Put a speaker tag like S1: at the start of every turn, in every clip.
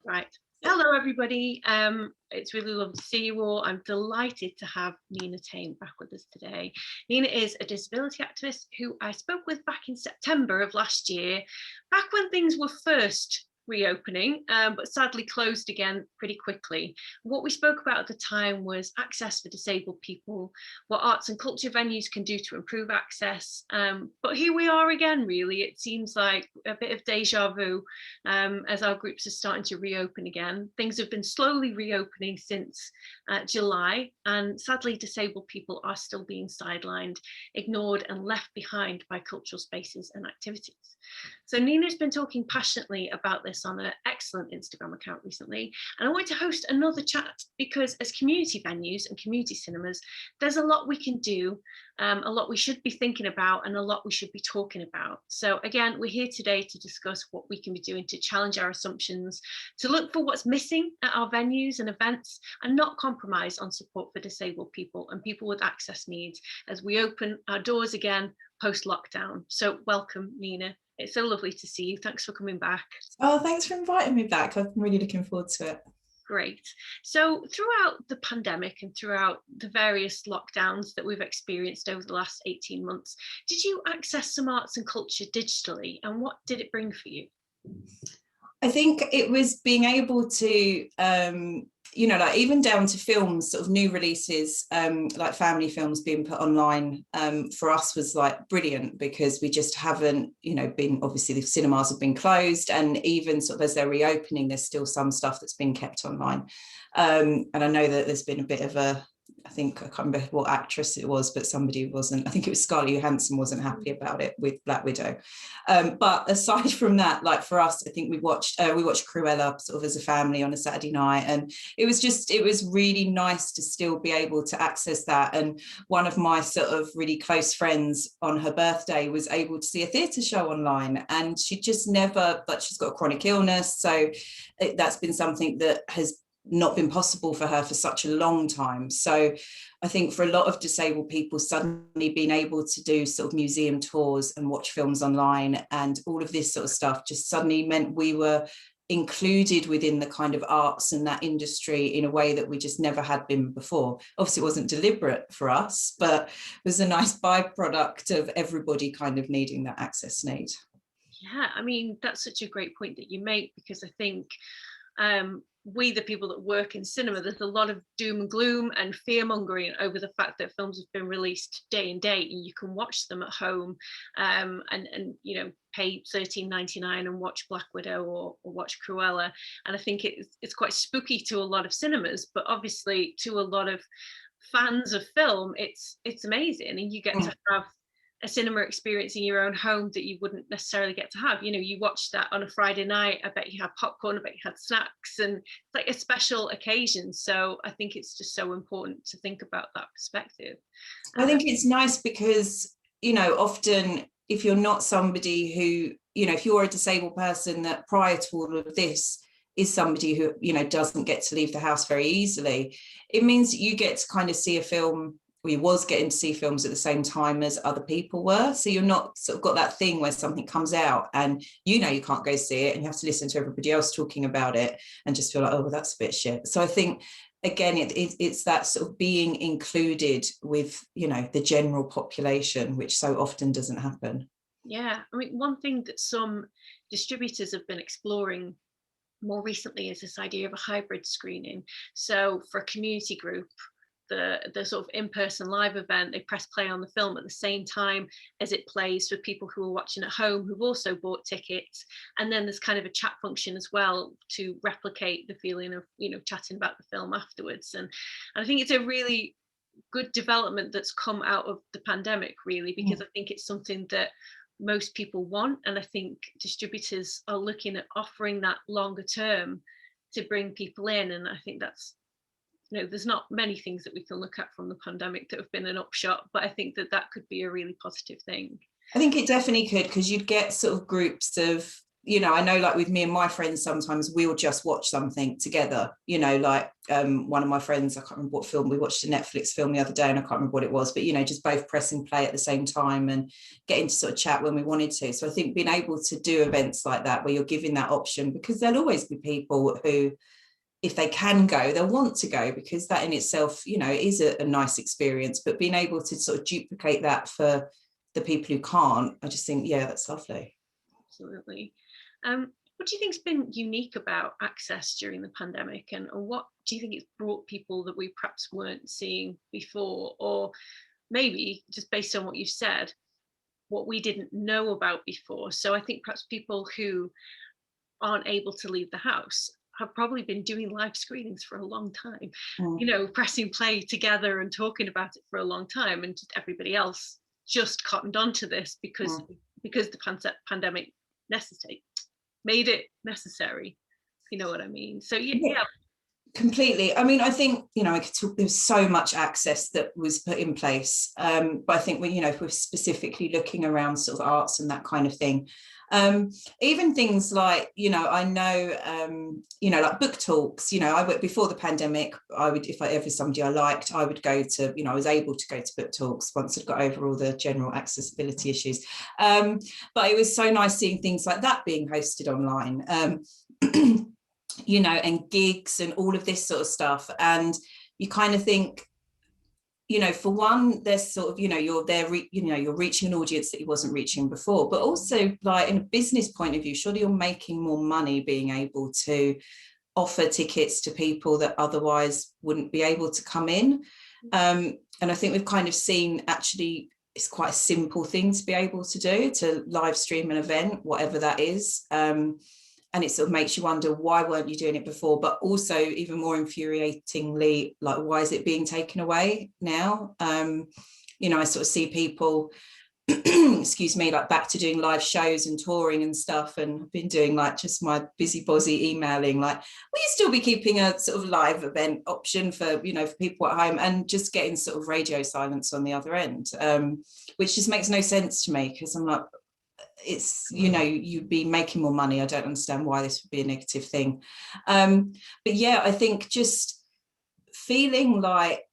S1: Right. Hello, everybody. It's really lovely to see you all. I'm delighted to have Nina Tame back with us today. Nina is a disability activist who I spoke with back in September of last year, back when things were first reopening, but sadly closed again pretty quickly. What we spoke about at the time was access for disabled people, what arts and culture venues can do to improve access. But here we are again, really. It seems like a bit of deja vu as our groups are starting to reopen again. Things have been slowly reopening since July, and sadly disabled people are still being sidelined, ignored and left behind by cultural spaces and activities. So Nina's been talking passionately about this on an excellent Instagram account recently, and I wanted to host another chat because as community venues and community cinemas, there's a lot we can do, a lot we should be thinking about, and a lot we should be talking about. So again, we're here today to discuss what we can be doing to challenge our assumptions, to look for what's missing at our venues and events, and not compromise on support for disabled people and people with access needs as we open our doors again post-lockdown. So welcome, Nina. It's so lovely to see you. Thanks for coming back.
S2: Oh, thanks for inviting me back. I'm really looking forward to it.
S1: Great. So throughout the pandemic and throughout the various lockdowns that we've experienced over the last 18 months, did you access some arts and culture digitally, and what did it bring for you?
S2: I think it was being able to, like even down to films, sort of new releases, like family films being put online, for us was like brilliant because we just haven't, been, obviously the cinemas have been closed, and even sort of as they're reopening, there's still some stuff that's been kept online. And I know that there's been a bit of I can't remember what actress it was, but somebody wasn't, I think it was Scarlett Johansson wasn't happy about it with Black Widow. But aside from that, like for us, I think we watched Cruella sort of as a family on a Saturday night, and it was really nice to still be able to access that. And one of my sort of really close friends on her birthday was able to see a theatre show online, and she just never, but she's got a chronic illness, so that's been something that has not been possible for her for such a long time. So I think for a lot of disabled people, suddenly being able to do sort of museum tours and watch films online and all of this sort of stuff just suddenly meant we were included within the kind of arts and that industry in a way that we just never had been before. Obviously it wasn't deliberate for us, but it was a nice byproduct of everybody kind of needing that access need.
S1: Yeah, I mean, that's such a great point that you make, because I think we, the people that work in cinema, there's a lot of doom and gloom and fear mongering over the fact that films have been released day and date and you can watch them at home, and pay $13.99 and watch Black Widow or watch Cruella. And I think it's quite spooky to a lot of cinemas, but obviously to a lot of fans of film, it's amazing, and you get to have a cinema experience in your own home that you wouldn't necessarily get to have. You watch that on a Friday night, I bet you had popcorn, I bet you had snacks, and it's like a special occasion. So I think it's just so important to think about that perspective.
S2: I think it's nice because, often if you're not somebody who, if you're a disabled person that prior to all of this is somebody who, doesn't get to leave the house very easily, it means that you get to kind of see a film. We was getting to see films at the same time as other people were. So you're not sort of got that thing where something comes out and you can't go see it and you have to listen to everybody else talking about it and just feel like, oh, well, that's a bit shit. So I think, again, it's that sort of being included with, the general population, which so often doesn't happen.
S1: Yeah, I mean, one thing that some distributors have been exploring more recently is this idea of a hybrid screening. So for a community group, the sort of in-person live event, they press play on the film at the same time as it plays for people who are watching at home who've also bought tickets. And then there's kind of a chat function as well to replicate the feeling of, chatting about the film afterwards. And I think it's a really good development that's come out of the pandemic, really, because I think it's something that most people want. And I think distributors are looking at offering that longer term to bring people in. And I think that's, there's not many things that we can look at from the pandemic that have been an upshot, but I think that could be a really positive thing.
S2: I think it definitely could, because you'd get sort of groups of you know, I know like with me and my friends, sometimes we'll just watch something together, you know, like one of my friends, I can't remember what film, we watched a Netflix film the other day and I can't remember what it was, but, you know, just both pressing play at the same time and getting to sort of chat when we wanted to. So I think being able to do events like that, where you're giving that option, because there'll always be people who, if they can go, they'll want to go, because that in itself, you know, is a nice experience, but being able to sort of duplicate that for the people who can't, I just think, yeah, that's lovely.
S1: Absolutely. What do you think's been unique about Access during the pandemic, and what do you think it's brought people that we perhaps weren't seeing before, or maybe just based on what you've said, what we didn't know about before? So I think perhaps people who aren't able to leave the house have probably been doing live screenings for a long time, you know, pressing play together and talking about it for a long time, and just everybody else just cottoned onto this because the pandemic made it necessary, you know what I mean? So yeah.
S2: Completely. I mean, I think, you know, I could talk, there's so much access that was put in place, but I think when, you know, if we're specifically looking around sort of arts and that kind of thing, even things like, you know, I know, you know, like book talks, you know, I would, before the pandemic, I would, if I ever somebody I liked, I would go to, you know, I was able to go to book talks once I'd got over all the general accessibility issues. But it was so nice seeing things like that being hosted online. You know, and gigs and all of this sort of stuff. And you kind of think, you know, for one, there's sort of, you know, you're there, you know, you're reaching an audience that you wasn't reaching before, but also like in a business point of view, surely you're making more money being able to offer tickets to people that otherwise wouldn't be able to come in. And I think we've kind of seen, actually, it's quite a simple thing to be able to do, to live stream an event, whatever that is. And it sort of makes you wonder, why weren't you doing it before? But also, even more infuriatingly, like, why is it being taken away now? You know, I sort of see people, excuse me, like back to doing live shows and touring and stuff. And I've been doing like just my busy emailing, like, will you still be keeping a sort of live event option for, you know, for people at home, and just getting sort of radio silence on the other end, which just makes no sense to me, because I'm like, it's, you know, you'd be making more money. I don't understand why this would be a negative thing. But yeah, I think just feeling like,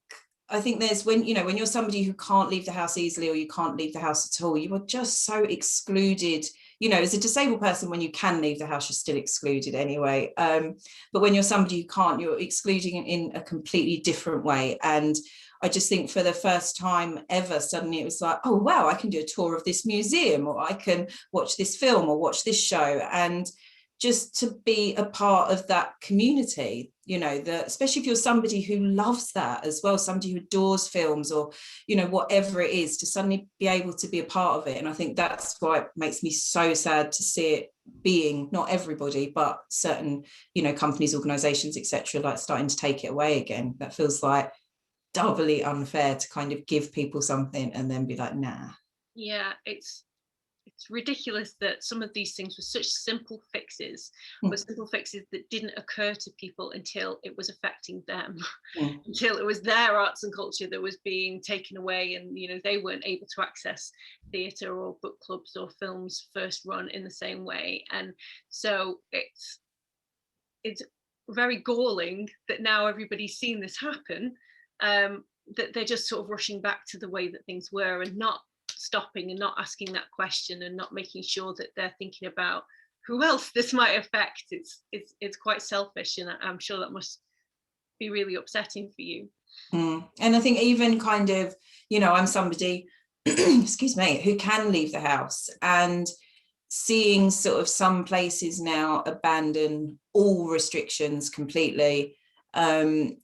S2: I think there's, when, you know, when you're somebody who can't leave the house easily, or you can't leave the house at all, you are just so excluded. You know, as a disabled person, when you can leave the house, you're still excluded anyway. But when you're somebody who can't, you're excluding in a completely different way. And I just think for the first time ever, suddenly it was like, oh, wow, I can do a tour of this museum, or I can watch this film or watch this show. And just to be a part of that community, you know, especially if you're somebody who loves that as well, somebody who adores films, or, you know, whatever it is, to suddenly be able to be a part of it. And I think that's why it makes me so sad to see it being, not everybody, but certain, you know, companies, organizations, etc., like starting to take it away again. That feels like doubly unfair, to kind of give people something and then be like, nah.
S1: Yeah, it's ridiculous that some of these things were such simple fixes, but simple fixes that didn't occur to people until it was affecting them, until it was their arts and culture that was being taken away, and, you know, they weren't able to access theatre or book clubs or films first run in the same way. And so it's very galling that now everybody's seen this happen, that they're just sort of rushing back to the way that things were, and not stopping and not asking that question, and not making sure that they're thinking about who else this might affect. It's quite selfish, and I'm sure that must be really upsetting for you.
S2: And I think even kind of, you know, I'm somebody excuse me, who can leave the house, and seeing sort of some places now abandon all restrictions completely,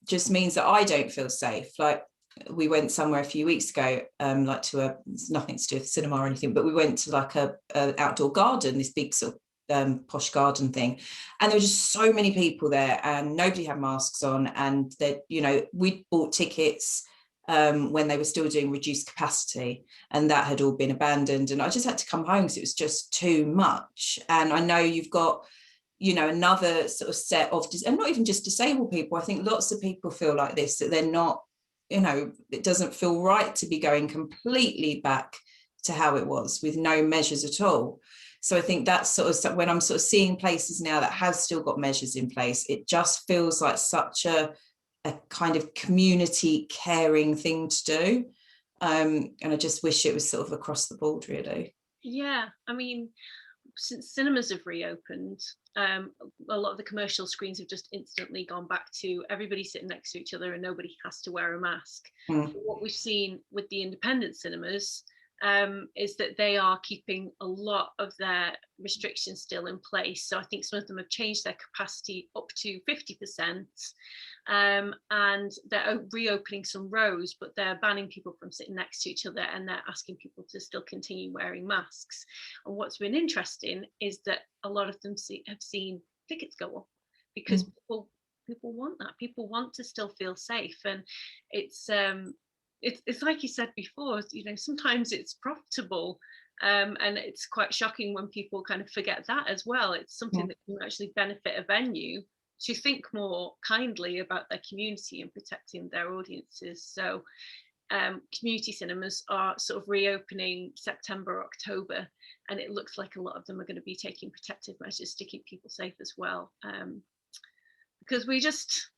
S2: just means that I don't feel safe. Like, we went somewhere a few weeks ago, like to it's nothing to do with cinema or anything, but we went to like a outdoor garden, this big sort of posh garden thing, and there were just so many people there, and nobody had masks on, and that, you know, we bought tickets when they were still doing reduced capacity, and that had all been abandoned, and I just had to come home because it was just too much. And I know you've got, you know, another sort of set of, and not even just disabled people, I think lots of people feel like this, that they're not, you know, it doesn't feel right to be going completely back to how it was with no measures at all. So I think that's sort of when I'm sort of seeing places now that have still got measures in place, it just feels like such a kind of community caring thing to do. And I just wish it was sort of across the board, really.
S1: Yeah, I mean, since cinemas have reopened, a lot of the commercial screens have just instantly gone back to everybody sitting next to each other and nobody has to wear a mask. What we've seen with the independent cinemas is that they are keeping a lot of their restrictions still in place. So I think some of them have changed their capacity up to 50%. And they're reopening some rows, but they're banning people from sitting next to each other, and they're asking people to still continue wearing masks. And what's been interesting is that a lot of them have seen tickets go up, because people want that. People want to still feel safe, and it's like you said before. Sometimes it's profitable. And it's quite shocking when people kind of forget that as well. It's something that can actually benefit a venue to think more kindly about their community and protecting their audiences. So community cinemas are sort of reopening September, October, and it looks like a lot of them are going to be taking protective measures to keep people safe as well. Because we just,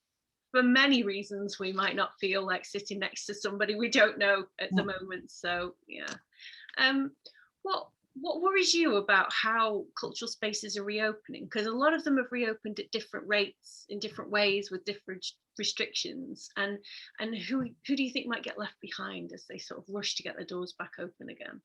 S1: for many reasons, we might not feel like sitting next to somebody we don't know at the moment. So yeah. What worries you about how cultural spaces are reopening? Because a lot of them have reopened at different rates, in different ways, with different restrictions. And who do you think might get left behind as they sort of rush to get their doors back open again?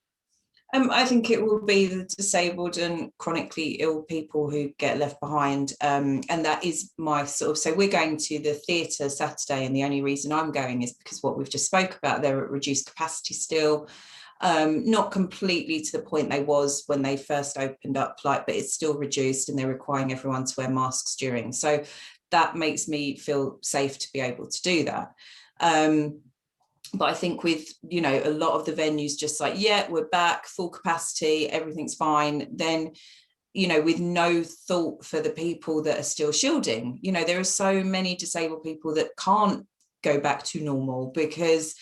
S2: I think it will be the disabled and chronically ill people who get left behind. And that is my sort of, so we're going to the theatre Saturday, and the only reason I'm going is because what we've just spoke about, they're at reduced capacity still. Not completely to the point they was when they first opened up, but it's still reduced, and they're requiring everyone to wear masks during. So that makes me feel safe to be able to do that. But I think with, a lot of the venues just like, yeah, we're back, full capacity, everything's fine. Then, with no thought for the people that are still shielding. There are so many disabled people that can't go back to normal because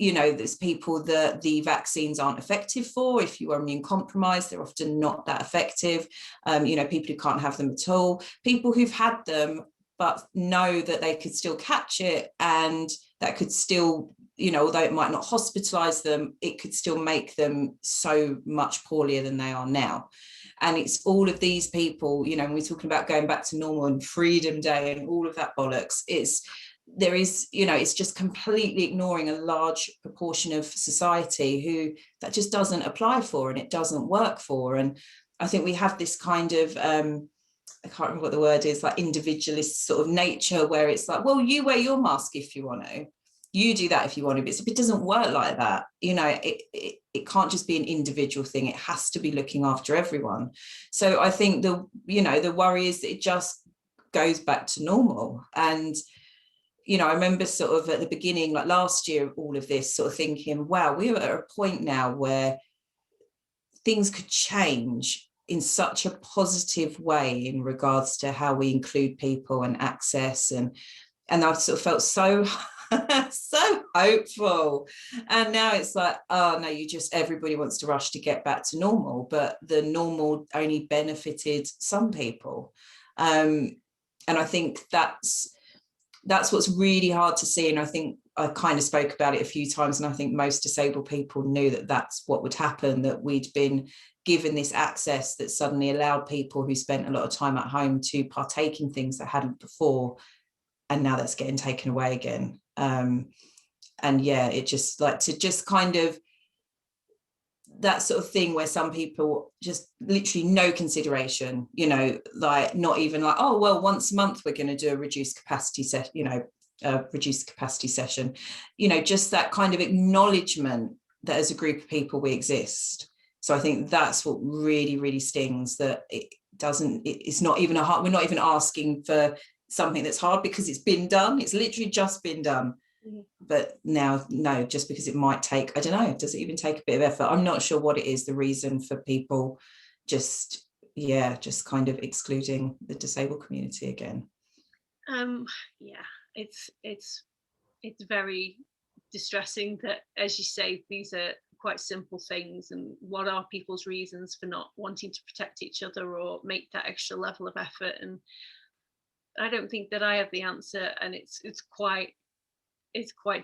S2: there's people that the vaccines aren't effective for. If you are immune compromised, they're often not that effective. People who can't have them at all, people who've had them but know that they could still catch it, and that could still, although it might not hospitalize them, it could still make them so much poorlier than they are now. And it's all of these people, when we're talking about going back to normal and Freedom Day and all of that bollocks, it's just completely ignoring a large proportion of society who that just doesn't apply for and it doesn't work for. And I think we have this kind of I can't remember what the word is, like individualist sort of nature, where it's like, well, you wear your mask if you want to, you do that if you want to, but it doesn't work like that. It can't just be an individual thing, it has to be looking after everyone. So I think the worry is that it just goes back to normal. And I remember sort of at the beginning, like last year, all of this sort of thinking, wow, we're at a point now where things could change in such a positive way in regards to how we include people and access. And I sort of felt so so hopeful. And now it's like, oh no, everybody wants to rush to get back to normal, but the normal only benefited some people. And I think that's what's really hard to see. And I think I kind of spoke about it a few times, and I think most disabled people knew that that's what would happen, that we'd been given this access that suddenly allowed people who spent a lot of time at home to partake in things that hadn't before, and now that's getting taken away again. And yeah, it just like to just kind of that sort of thing where some people just literally no consideration, like not even like, oh well, once a month we're going to do a reduced capacity session, just that kind of acknowledgement that as a group of people we exist. So I think that's what really, really stings, that it's not even we're not even asking for something that's hard because it's been done. It's literally just been done. Mm-hmm. But now, no, just because it might take, I don't know, does it even take a bit of effort? I'm not sure what it is, the reason for people just kind of excluding the disabled community again.
S1: It's very distressing that, as you say, these are quite simple things, and what are people's reasons for not wanting to protect each other or make that extra level of effort. And I don't think that I have the answer, and it's quite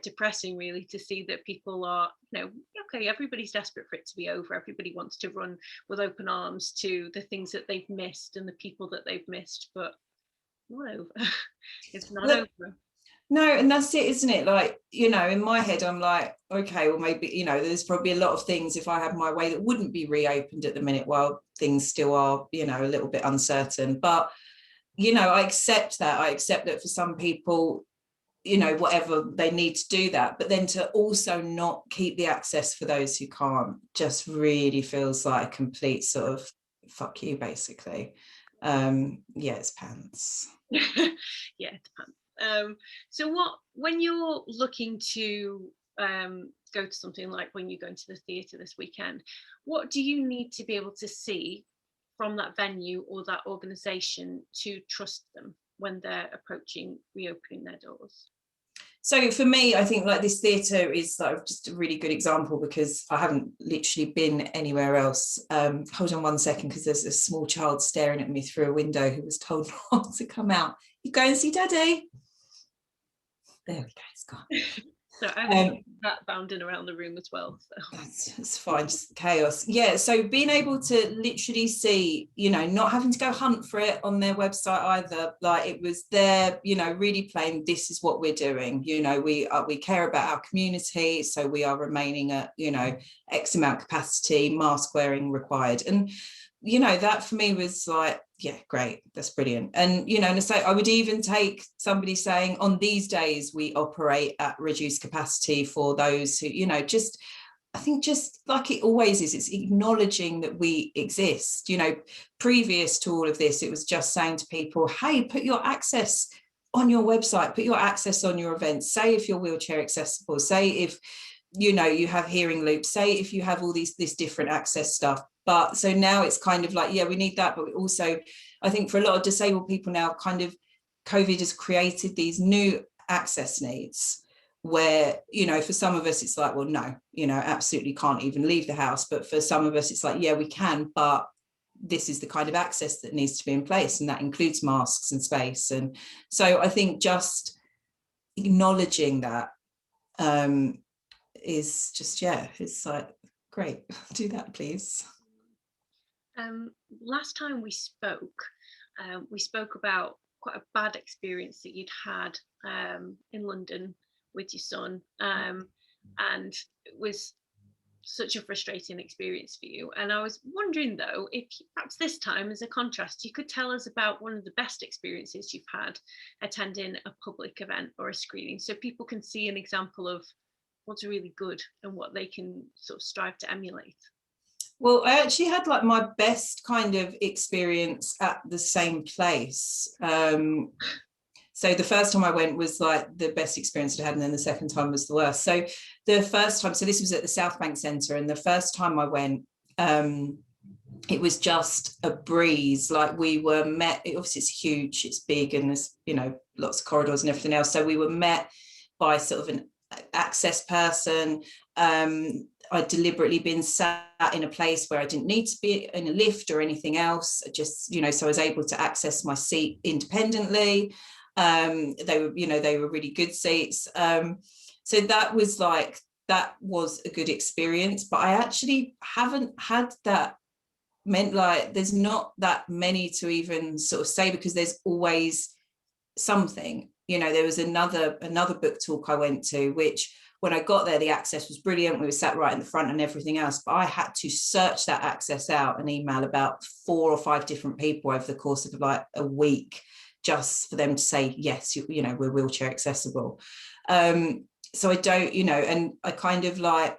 S1: depressing really to see that people are, okay, everybody's desperate for it to be over. Everybody wants to run with open arms to the things that they've missed and the people that they've missed, but not over. It's not over.
S2: No, and that's it, isn't it? Like, in my head, I'm like, okay, well, maybe, there's probably a lot of things, if I had my way, that wouldn't be reopened at the minute while things still are, a little bit uncertain. But, I accept that. I accept that for some people, whatever, they need to do that. But then to also not keep the access for those who can't just really feels like a complete sort of fuck you, basically. It's pants.
S1: Yeah, it's pants. So when you're looking to go to something like when you're going to the theatre this weekend, what do you need to be able to see from that venue or that organisation to trust them when they're approaching reopening their doors?
S2: So for me, I think like this theatre is like just a really good example, because I haven't literally been anywhere else. Hold on one second, because there's a small child staring at me through a window who was told not to come out. You go and see Daddy. There we go, it's gone.
S1: So I have that bounding around the room as well. So
S2: that's fine, just chaos. Yeah, so being able to literally see, not having to go hunt for it on their website either. Like, it was there, really plain, this is what we're doing. We care about our community, so we are remaining at, X amount capacity, mask wearing required. And that for me was like, yeah, great, that's brilliant. And and so I would even take somebody saying, on these days we operate at reduced capacity for those who, I think just like it always is, it's acknowledging that we exist. Previous to all of this, it was just saying to people, hey, put your access on your website, put your access on your events, say if you're wheelchair accessible, say if you have hearing loops, say if you have all this different access stuff. But so now it's kind of like, yeah, we need that, but we also, I think for a lot of disabled people now, kind of COVID has created these new access needs where, for some of us it's like, well, no, absolutely can't even leave the house. But for some of us it's like, yeah, we can, but this is the kind of access that needs to be in place, and that includes masks and space. And so I think just acknowledging that is just, it's like, great, do that please.
S1: Last time we spoke about quite a bad experience that you'd had in London with your son, and it was such a frustrating experience for you. And I was wondering though, if perhaps this time, as a contrast, you could tell us about one of the best experiences you've had attending a public event or a screening, so people can see an example of what's really good and what they can sort of strive to emulate.
S2: Well, I actually had like my best kind of experience at the same place. So the first time I went was like the best experience I had, and then the second time was the worst. So the first time, so this was at the South Bank Centre, and the first time I went, it was just a breeze. Like, we were met, obviously it's huge, it's big, and there's, lots of corridors and everything else. So we were met by sort of an access person. I'd deliberately been sat in a place where I didn't need to be in a lift or anything else, just, so I was able to access my seat independently. They were really good seats. So that was a good experience, but I actually haven't had that there's not that many to even sort of say, because there's always something. There was another book talk I went to, which when I got there, the access was brilliant. We were sat right in the front and everything else, but I had to search that access out and email about 4 or 5 different people over the course of like a week, just for them to say, yes, we're wheelchair accessible. So I don't, and I kind of like,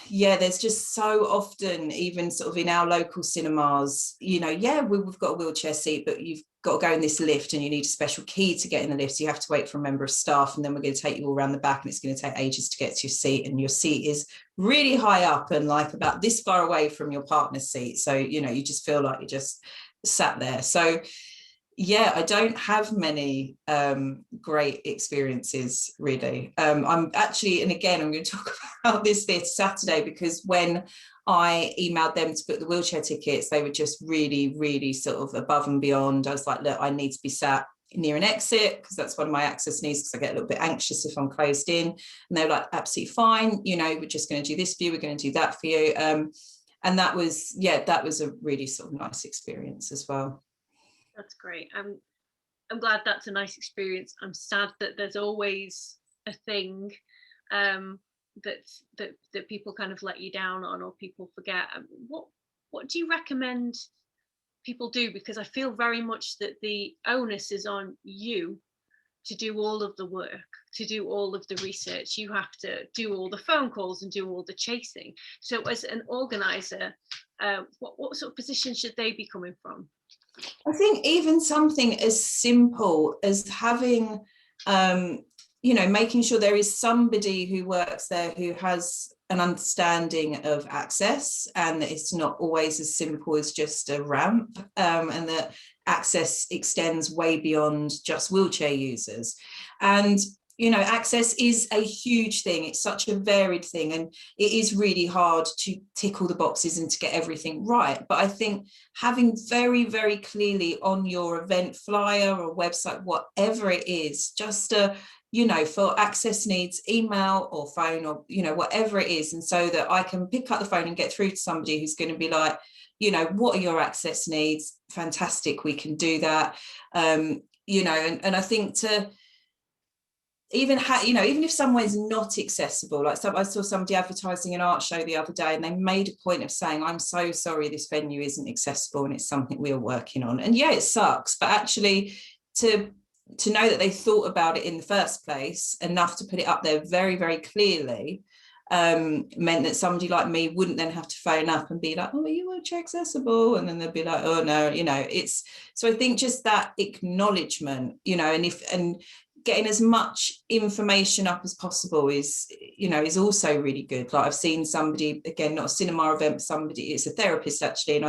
S2: there's just so often, even sort of in our local cinemas, we've got a wheelchair seat, but you've got to go in this lift and you need a special key to get in the lift. So you have to wait for a member of staff, and then we're going to take you all around the back, and it's going to take ages to get to your seat, and your seat is really high up and like about this far away from your partner's seat. So, you just feel like you just sat there. So Yeah, I don't have many great experiences really. I'm actually, and again, I'm going to talk about this Saturday, because when I emailed them to book the wheelchair tickets, they were just really, really sort of above and beyond. I was like, look, I need to be sat near an exit because that's one of my access needs, because I get a little bit anxious if I'm closed in. And they were like, absolutely fine, you know, we're just going to do this for you, we're going to do that for you. And that was, yeah, that was a really sort of nice experience as well.
S1: That's great. I'm glad that's a nice experience. I'm sad that there's always a thing that people kind of let you down on, or people forget. What do you recommend people do? Because I feel very much that the onus is on you to do all of the work, to do all of the research. You have to do all the phone calls and do all the chasing. So as an organizer, what sort of position should they be coming from?
S2: I think even something as simple as having, you know, making sure there is somebody who works there who has an understanding of access, and that it's not always as simple as just a ramp, and that access extends way beyond just wheelchair users. And you know, access is a huge thing. It's such a varied thing, and it is really hard to tick all the boxes and to get everything right. But I think having very, very clearly on your event flyer or website, whatever it is, just you know, for access needs, email or phone, or, you know, whatever it is. And so that I can pick up the phone and get through to somebody who's going to be like, you know, what are your access needs? Fantastic, we can do that. You know, and I think to even you know, even if somewhere's not accessible, like I saw somebody advertising an art show the other day, and they made a point of saying, I'm so sorry this venue isn't accessible and it's something we are working on. And yeah, it sucks, but actually to know that they thought about it in the first place enough to put it up there very, very clearly, meant that somebody like me wouldn't then have to phone up and be like, oh, are you wheelchair accessible? And then they'd be like, oh no, you know. It's so I think just that acknowledgement, you know, and getting as much information up as possible is, you know, is also really good. Like I've seen somebody, again, not a cinema event, somebody, it's a therapist actually,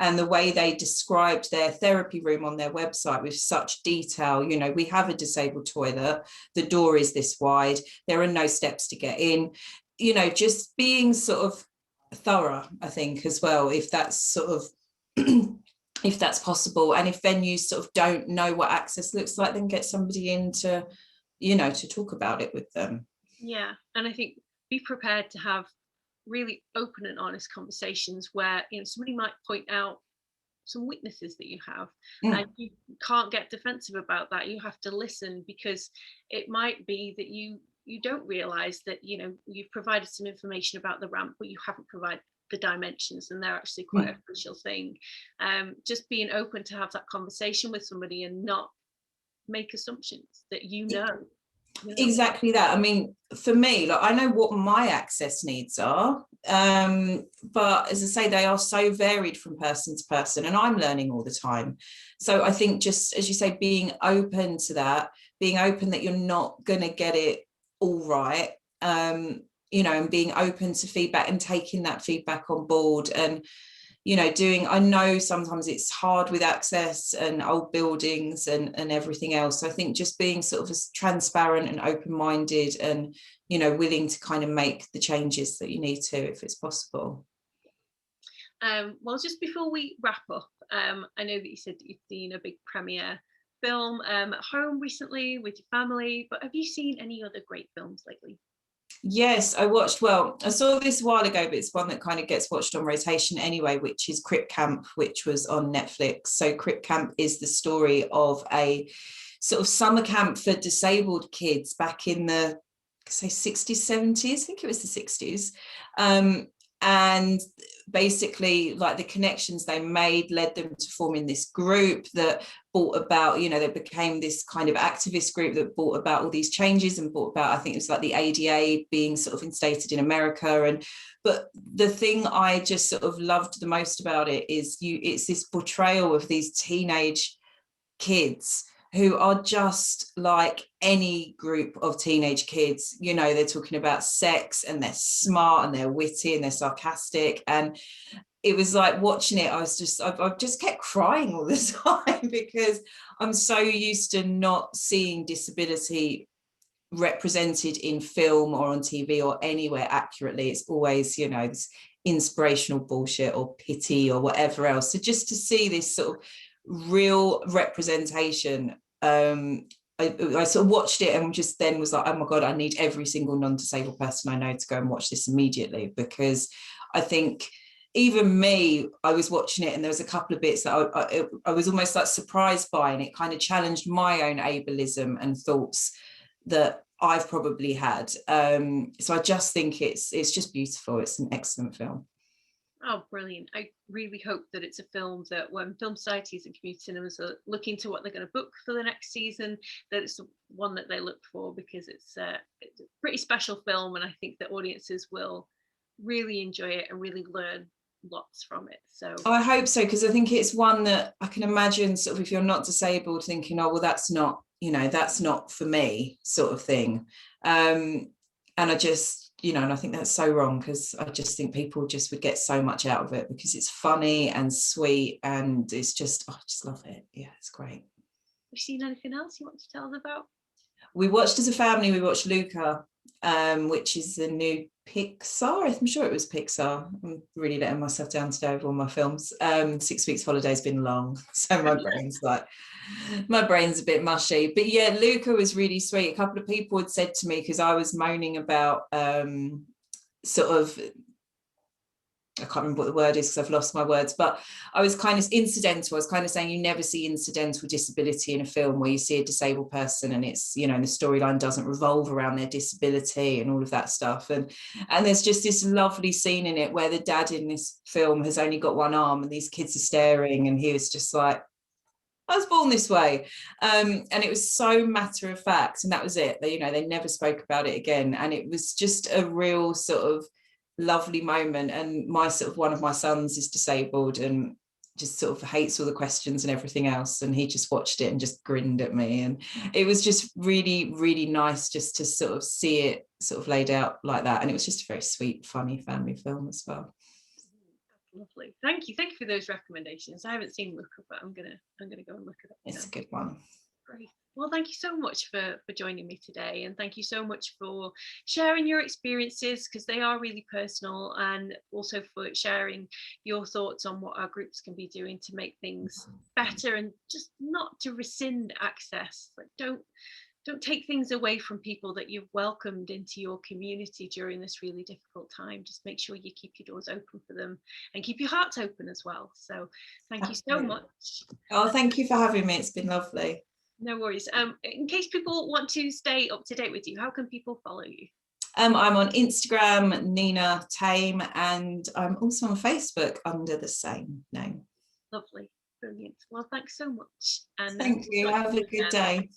S2: and the way they described their therapy room on their website with such detail. You know, we have a disabled toilet, the door is this wide, there are no steps to get in, you know, just being sort of thorough, I think, as well, if that's sort of if that's possible. And if venues sort of don't know what access looks like, then get somebody in to, you know, to talk about it with them.
S1: Yeah, and I think be prepared to have really open and honest conversations where, you know, somebody might point out some weaknesses that you have, and you can't get defensive about that. You have to listen, because it might be that you don't realize that, you know, you've provided some information about the ramp, but you haven't provided the dimensions, and they're actually quite a crucial thing. Just being open to have that conversation with somebody and not make assumptions that you know.
S2: Exactly that. I mean, for me, like, I know what my access needs are, but as I say, they are so varied from person to person, and I'm learning all the time. So I think, just as you say, being open to that, being open that you're not going to get it all right, you know, and being open to feedback and taking that feedback on board. And you know, I know sometimes it's hard with access and old buildings and everything else. So I think just being sort of as transparent and open-minded, and, you know, willing to kind of make the changes that you need to, if it's possible.
S1: Well, just before we wrap up, I know that you said that you've seen a big premiere film at home recently with your family, but have you seen any other great films lately?
S2: Yes, I saw this a while ago, but it's one that kind of gets watched on rotation anyway, which is Crip Camp, which was on Netflix. So Crip Camp is the story of a sort of summer camp for disabled kids back in the, say, 60s, 70s, I think it was the 60s. And basically, like, the connections they made led them to forming this group that brought about, you know, they became this kind of activist group that brought about all these changes and brought about, I think it was like the ADA being sort of instated in America. But the thing I just sort of loved the most about it is it's this portrayal of these teenage kids who are just like any group of teenage kids. You know, they're talking about sex, and they're smart, and they're witty, and they're sarcastic, and it was like watching it, I just kept crying all the time because I'm so used to not seeing disability represented in film or on TV or anywhere accurately. It's always, you know, this inspirational bullshit or pity or whatever else. So just to see this sort of real representation, I sort of watched it and just then was like, oh my God, I need every single non-disabled person I know to go and watch this immediately, because I think even me, I was watching it and there was a couple of bits that I was almost like surprised by, and it kind of challenged my own ableism and thoughts that I've probably had. So I just think it's just beautiful. It's an excellent film.
S1: Oh, brilliant. I really hope that it's a film that when film societies and community cinemas are looking to what they're going to book for the next season, that it's one that they look for, because it's a pretty special film, and I think that audiences will really enjoy it and really learn lots from it. So
S2: I hope so, because I think it's one that I can imagine sort of if you're not disabled thinking, oh, well, that's not, you know, that's not for me sort of thing. And I just, you know, and I think that's so wrong, because I just think people just would get so much out of it because it's funny and sweet and it's just, I just love it. Yeah, it's great.
S1: Have you seen anything else you want to tell us about?
S2: We watched as a family, we watched Luca, which is the new Pixar. I'm sure it was Pixar. I'm really letting myself down today with all my films. 6 weeks holiday's been long, so my brain's a bit mushy. But yeah, Luca was really sweet. A couple of people had said to me, because I was moaning about sort of, I can't remember what the word is because I've lost my words, but I was kind of incidental. I was kind of saying you never see incidental disability in a film where you see a disabled person and it's, you know, and the storyline doesn't revolve around their disability and all of that stuff. And there's just this lovely scene in it where the dad in this film has only got one arm and these kids are staring, and he was just like, I was born this way. And it was so matter of fact, and that was it. They, you know, they never spoke about it again. And it was just a real sort of lovely moment. And my sort of one of my sons is disabled and just sort of hates all the questions and everything else, and he just watched it and just grinned at me, and it was just really, really nice just to sort of see it sort of laid out like that. And it was just a very sweet, funny family film as well.
S1: Lovely. Thank you for those recommendations. I haven't seen Luca, but I'm gonna go and look at it.
S2: It's a good one.
S1: Great. Well, thank you so much for joining me today, and thank you so much for sharing your experiences, because they are really personal, and also for sharing your thoughts on what our groups can be doing to make things better, and just not to rescind access. Like, don't take things away from people that you've welcomed into your community during this really difficult time. Just make sure you keep your doors open for them and keep your hearts open as well. So thank you so much.
S2: Oh, thank you for having me. It's been lovely.
S1: No worries. In case people want to stay up to date with you, how can people follow you?
S2: I'm on Instagram, Nina Tame, and I'm also on Facebook under the same name.
S1: Lovely. Brilliant. Well, thanks so much. And
S2: thank you. Have a good day.